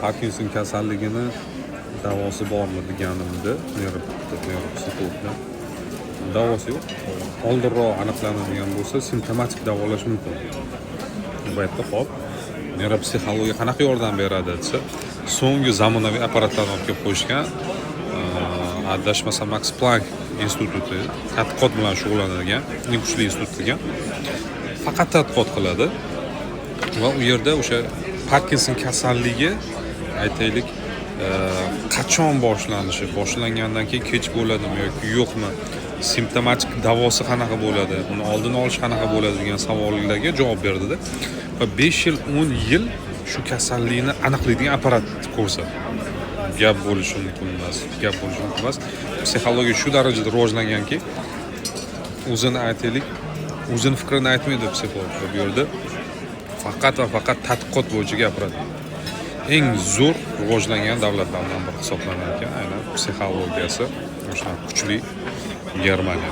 Parkinson kasalligini davosi bormi deganimda, neyropsixologda davosi yo'q. Oldinroq aniqlanadigan bo'lsa, simptomatik davolash mumkin. Bu yerda hop, neyropsixologiya qanaqa yordam beradi desa, so'nggi zamonaviy apparatlarni olib kelib qo'yishgan, adashmasam Max Planck instituti tadqiqot bilan shug'ullanadigan, eng kuchli institut ekan. Faqat tadqiqot qiladi va u yerda o'sha Parkinson kasalligi aytaylik qachon boshlangandan keyin kech bo'ladimi yoki yo'qmi, simptomatik davosi qanaqa bo'ladi, uni oldini olish qanaqa bo'ladi degan savollarga javob berdida va 5 yil 10 yil shu kasallikni aniqlaydigan apparat ko'rsatdi. Gap bo'lishi mumkin emas. Psixologiya shu darajada rivojlanganki, o'zini aytaylik, o'zini fikrini aytmaydi psixolog. Bu yerda faqat va faqat tadqiqot bo'yicha gapiradi. Eng zo'r rivojlangan davlatlardan biri hisoblanar ekan, aynan psixologiyasi o'sha kuchli Germaniya.